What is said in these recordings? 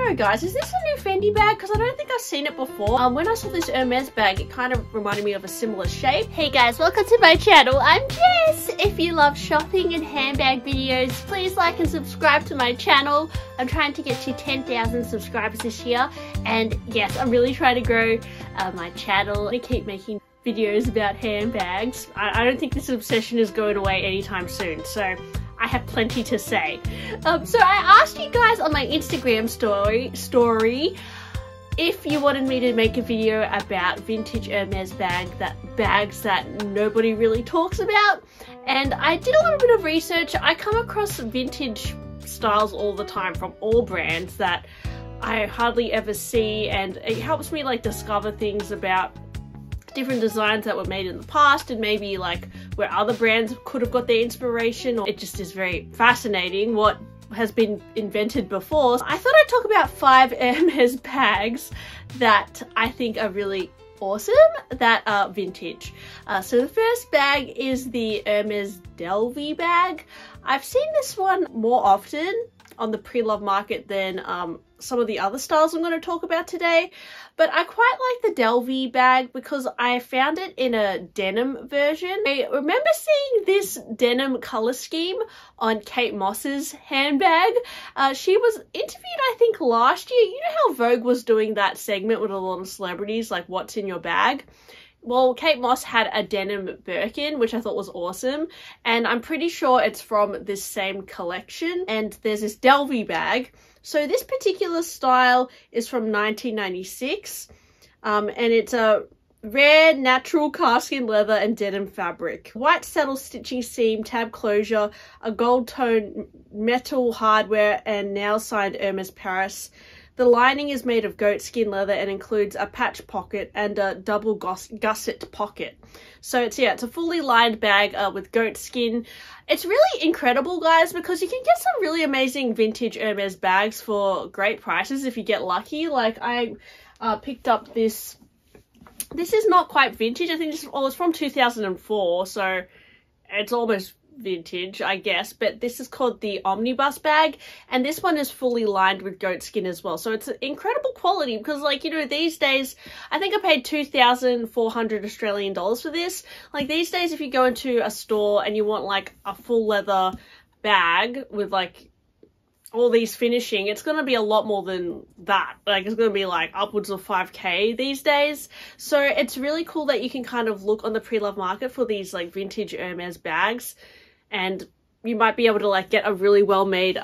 know guys, is this a new Fendi bag? Because I don't think I've seen it before. When I saw this Hermes bag, it kind of reminded me of a similar shape. Hey guys, welcome to my channel. I'm Jess. If you love shopping and handbag videos, please like and subscribe to my channel. I'm trying to get to 10,000 subscribers this year. And yes, I'm really trying to grow my channel. I keep making videos about handbags. I don't think this obsession is going away anytime soon. So I have plenty to say. So I asked you guys on my Instagram story if you wanted me to make a video about vintage Hermes bags that nobody really talks about. And I did a little bit of research. I come across vintage styles all the time from all brands that I hardly ever see, and it helps me like discover things about different designs that were made in the past and maybe like where other brands could have got their inspiration. Or it just is very fascinating what has been invented before. I thought I'd talk about 5 Hermes bags that I think are really awesome that are vintage. So the first bag is the Hermes Delvey bag. I've seen this one more often on the pre-love market than some of the other styles I'm going to talk about today, but I quite like the Delvey bag because I found it in a denim version. I remember seeing this denim color scheme on Kate Moss's handbag. She was interviewed, I think, last year. You know how Vogue was doing that segment with a lot of celebrities, like what's in your bag? Well, Kate Moss had a denim Birkin, which I thought was awesome, and I'm pretty sure it's from this same collection. And there's this Delvey bag. So this particular style is from 1996, and it's a rare natural calfskin leather and denim fabric. White saddle stitching seam, tab closure, a gold tone metal hardware, and now signed Hermes Paris. The lining is made of goatskin leather and includes a patch pocket and a double gusset pocket. So it's a fully lined bag with goatskin. It's really incredible, guys, because you can get some really amazing vintage Hermes bags for great prices if you get lucky. Like I picked up this. This is not quite vintage. I think it's from 2004, so it's almost vintage, I guess, but this is called the Omnibus bag, and this one is fully lined with goatskin as well. So it's incredible quality because, like, you know, these days I think I paid 2,400 Australian dollars for this. Like these days, if you go into a store and you want like a full leather bag with like all these finishing, it's going to be a lot more than that. Like it's going to be like upwards of 5k these days. So it's really cool that you can kind of look on the pre-love market for these like vintage Hermes bags, and you might be able to like get a really well made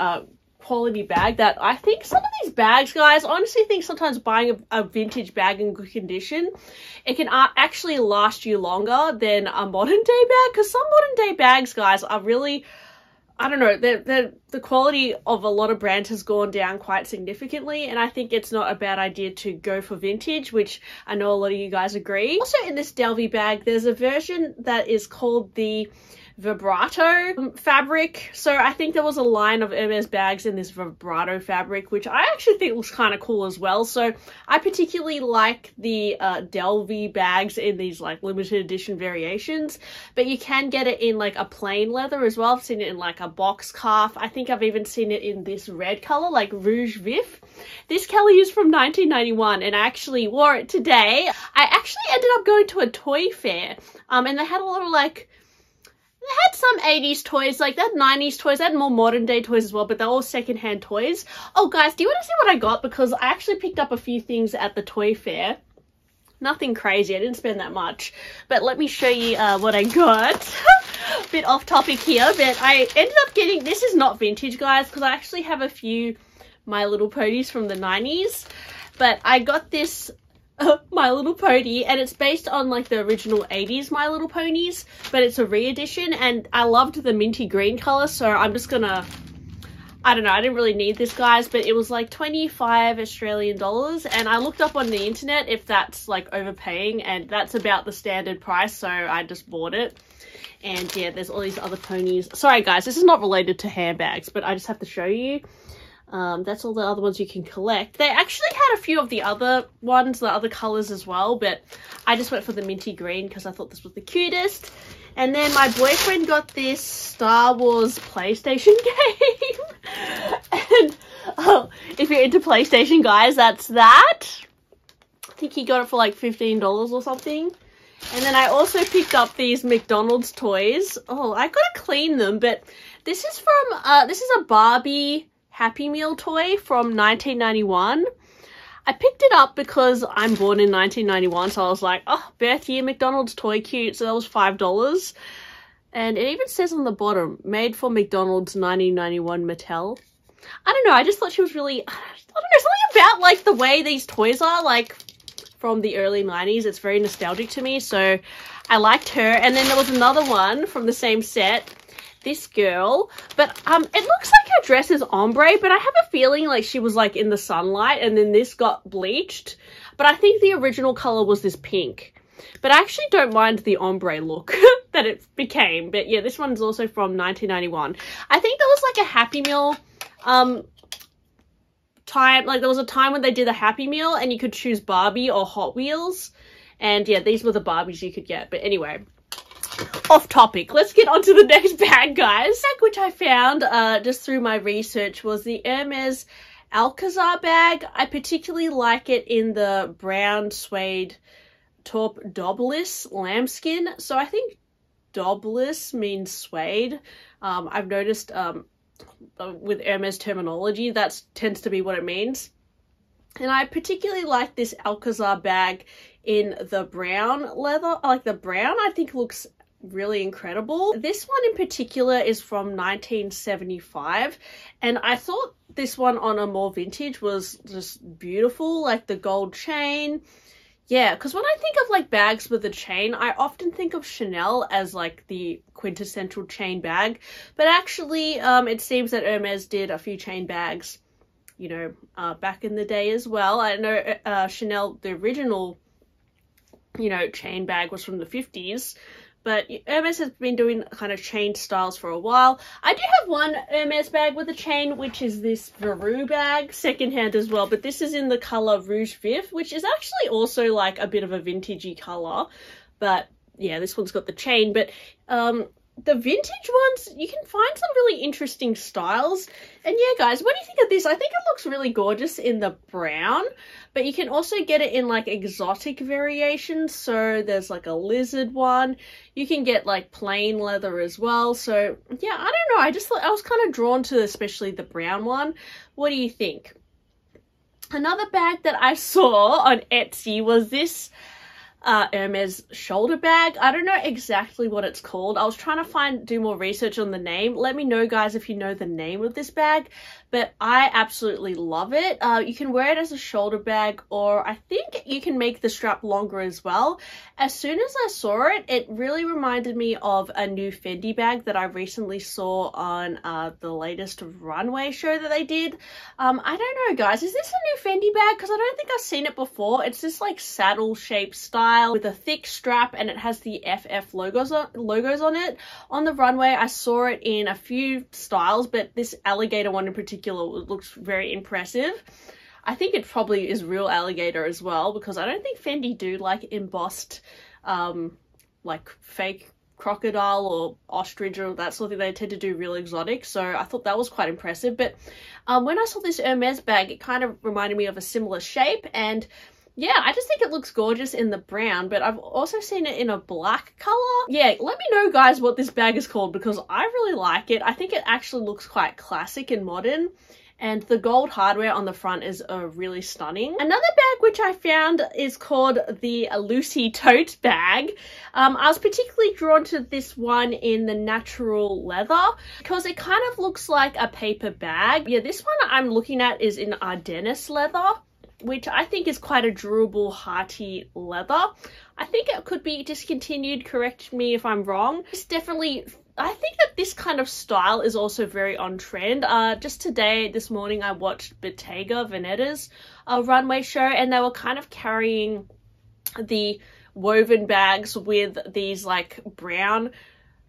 quality bag. That I think some of these bags, guys, I honestly think sometimes buying a vintage bag in good condition, it can actually last you longer than a modern day bag, because some modern day bags, guys, are really, I don't know, the quality of a lot of brands has gone down quite significantly, and I think it's not a bad idea to go for vintage, which I know a lot of you guys agree. Also in this Delvey bag, there's a version that is called the vibrato fabric. So I think there was a line of Hermes bags in this vibrato fabric, which I actually think looks kind of cool as well. So I particularly like the Delvey bags in these like limited edition variations, but you can get it in like a plain leather as well. I've seen it in like a box calf. I think I've even seen it in this red color, like Rouge Vif. This color is from 1991, and I actually wore it today. I actually ended up going to a toy fair, and they had a lot of like, they had some 80s toys, like that 90s toys, they had more modern day toys as well, but they're all secondhand toys. Oh guys, do you want to see what I got? Because I actually picked up a few things at the toy fair. Nothing crazy, I didn't spend that much, but let me show you what I got. Bit off topic here, but I ended up getting, this is not vintage, guys, because I actually have a few My Little Ponies from the 90s, but I got this My Little Pony, and it's based on like the original 80s My Little Ponies, but it's a re-edition, and I loved the minty green color, so I'm just gonna, I don't know, I didn't really need this, guys, but it was like 25 Australian dollars, and I looked up on the internet if that's like overpaying, and that's about the standard price, so I just bought it. And yeah, there's all these other ponies. Sorry guys, this is not related to handbags, but I just have to show you. That's all the other ones you can collect. They actually had a few of the other ones, the other colors as well, but I just went for the minty green because I thought this was the cutest. And then my boyfriend got this Star Wars PlayStation game. And Oh, if you're into PlayStation, guys, that's that. I think he got it for like $15 or something. And then I also picked up these McDonald's toys. Oh, I gotta clean them, but this is from, this is a Barbie Happy Meal toy from 1991. I picked it up because I'm born in 1991, so I was like, oh, birth year McDonald's toy, cute. So that was $5. And it even says on the bottom, made for McDonald's 1991 Mattel. I don't know, I just thought she was really, I don't know, something about like the way these toys are, like from the early 90s. It's very nostalgic to me, so I liked her. And then there was another one from the same set, this girl, but it looks like her dress is ombre, but I have a feeling like she was like in the sunlight and then this got bleached. But I think the original color was this pink. But I actually don't mind the ombre look that it became. But yeah, this one's also from 1991. I think there was like a Happy Meal time, like there was a time when they did a Happy Meal and you could choose Barbie or Hot Wheels. And yeah, these were the Barbies you could get. But anyway, off topic. Let's get on to the next bag, guys. The bag which I found just through my research was the Hermes Alcazar bag. I particularly like it in the brown suede taupe Doblis lambskin. So I think Doblis means suede. I've noticed with Hermes terminology that tends to be what it means. And I particularly like this Alcazar bag in the brown leather. Like the brown, I think looks really incredible. This one in particular is from 1975, and I thought this one on a more vintage was just beautiful, like the gold chain. Yeah, because when I think of like bags with a chain, I often think of Chanel as like the quintessential chain bag, but actually it seems that Hermes did a few chain bags, you know, back in the day as well. I know Chanel, the original, you know, chain bag was from the 50s, but Hermes has been doing kind of chain styles for a while. I do have one Hermes bag with a chain, which is this Veru bag, secondhand as well, but this is in the color Rouge Vif, which is actually also like a bit of a vintagey color. But yeah, this one's got the chain, but the vintage ones, you can find some really interesting styles. And yeah, guys, what do you think of this? I think it looks really gorgeous in the brown, but you can also get it in like exotic variations. So there's like a lizard one. You can get like plain leather as well. So yeah, I don't know. I just thought I was kind of drawn to especially the brown one. What do you think? Another bag that I saw on Etsy was this Hermes shoulder bag. I don't know exactly what it's called. I was trying to do more research on the name. Let me know, guys, if you know the name of this bag, but I absolutely love it. You can wear it as a shoulder bag, or I think you can make the strap longer as well. As soon as I saw it, it really reminded me of a new Fendi bag that I recently saw on the latest runway show that they did. I don't know, guys, is this a new Fendi bag? Because I don't think I've seen it before. It's this like saddle shaped style with a thick strap, and it has the FF logos on it. On the runway, I saw it in a few styles, but this alligator one in particular looks very impressive. I think it probably is real alligator as well, because I don't think Fendi do like embossed like fake crocodile or ostrich or that sort of thing. They tend to do real exotic, so I thought that was quite impressive. But when I saw this Hermes bag, it kind of reminded me of a similar shape, and yeah, I just think it looks gorgeous in the brown, but I've also seen it in a black color. Yeah, let me know, guys, what this bag is called, because I really like it. I think it actually looks quite classic and modern, and the gold hardware on the front is really stunning. Another bag which I found is called the Lucy Tote bag. I was particularly drawn to this one in the natural leather because it kind of looks like a paper bag. Yeah, this one I'm looking at is in Ardennes leather, which I think is quite a durable, hearty leather. I think it could be discontinued, correct me if I'm wrong. It's definitely, I think that this kind of style is also very on trend. Just this morning, I watched Bottega Veneta's runway show, and they were kind of carrying the woven bags with these like brown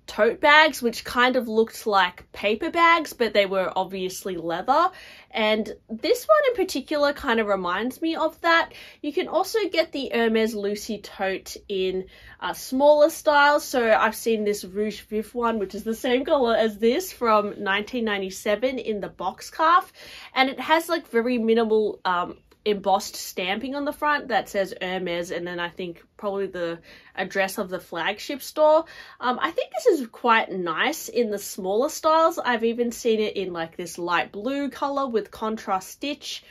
tote bags which kind of looked like paper bags, but they were obviously leather. And this one in particular kind of reminds me of that. You can also get the Hermes Lucy tote in smaller styles. So I've seen this Rouge Vif one, which is the same color as this, from 1997 in the box calf. And it has like very minimal embossed stamping on the front that says Hermes, and then I think probably the address of the flagship store. I think this is quite nice in the smaller styles. I've even seen it in like this light blue color with contrast stitch.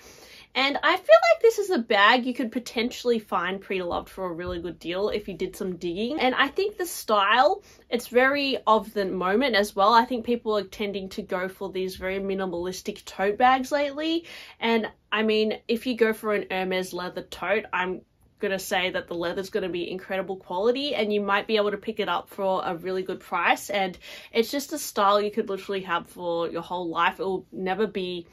And I feel like this is a bag you could potentially find pre-loved for a really good deal if you did some digging. And I think the style, it's very of the moment as well. I think people are tending to go for these very minimalistic tote bags lately. And I mean, if you go for an Hermes leather tote, I'm gonna say that the leather's gonna be incredible quality, and you might be able to pick it up for a really good price. And it's just a style you could literally have for your whole life. It will never be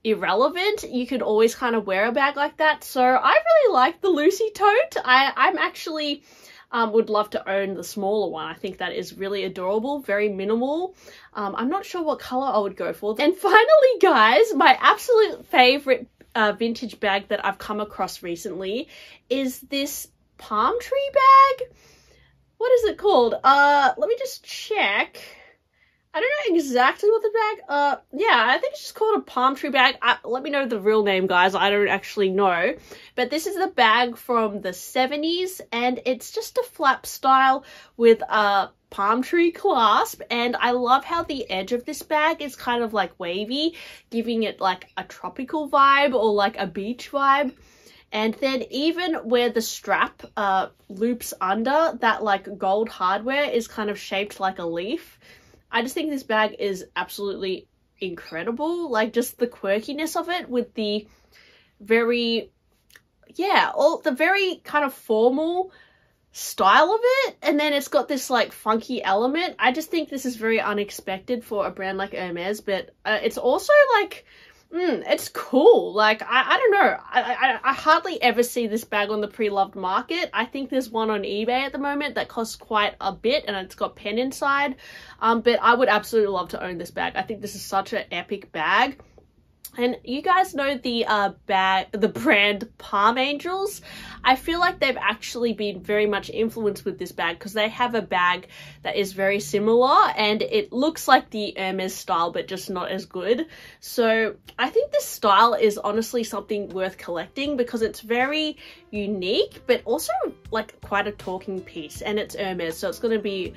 irrelevant. You could always kind of wear a bag like that. So I really like the Lucy tote. I'm actually would love to own the smaller one. I think that is really adorable, very minimal. I'm not sure what color I would go for. And finally, guys, my absolute favorite vintage bag that I've come across recently is this palm tree bag. What is it called? Let me just check. I don't know exactly what the bag, yeah, I think it's just called a palm tree bag. Let me know the real name, guys. I don't actually know. But this is the bag from the 70s, and it's just a flap style with a palm tree clasp. And I love how the edge of this bag is kind of like wavy, giving it like a tropical vibe or like a beach vibe. And then even where the strap loops under, that like gold hardware is kind of shaped like a leaf. I just think this bag is absolutely incredible. Like, just the quirkiness of it with the very, yeah, all the very kind of formal style of it. And then it's got this like funky element. I just think this is very unexpected for a brand like Hermes, but it's also like, it's cool. Like, I don't know. I hardly ever see this bag on the pre-loved market. I think there's one on eBay at the moment that costs quite a bit, and it's got pen inside. But I would absolutely love to own this bag. I think this is such an epic bag. And you guys know the brand Palm Angels. I feel like they've actually been very much influenced with this bag, because they have a bag that is very similar and it looks like the Hermes style but just not as good. So I think this style is honestly something worth collecting, because it's very unique but also like quite a talking piece, and it's Hermes, so it's going to be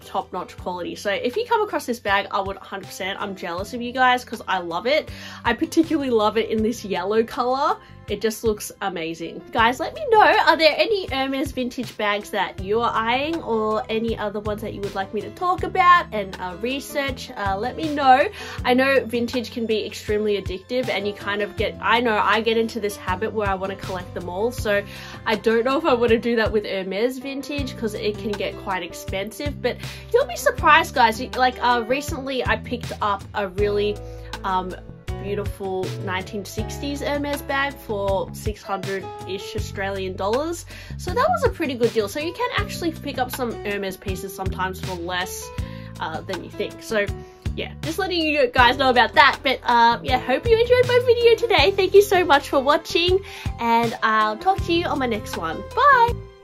top-notch quality. So if you come across this bag, I would 100%. I'm jealous of you guys because I love it. I particularly love it in this yellow color. It just looks amazing. Guys, let me know, are there any Hermes vintage bags that you're eyeing, or any other ones that you would like me to talk about and research? Let me know. I know vintage can be extremely addictive, and you kind of get, I know I get into this habit where I want to collect them all. So I don't know if I want to do that with Hermes vintage, because it can get quite expensive, but you'll be surprised, guys. Like recently I picked up a really beautiful 1960s Hermes bag for 600-ish Australian dollars. So that was a pretty good deal. So you can actually pick up some Hermes pieces sometimes for less than you think. So yeah, just letting you guys know about that. But yeah, hope you enjoyed my video today. Thank you so much for watching, and I'll talk to you on my next one. Bye!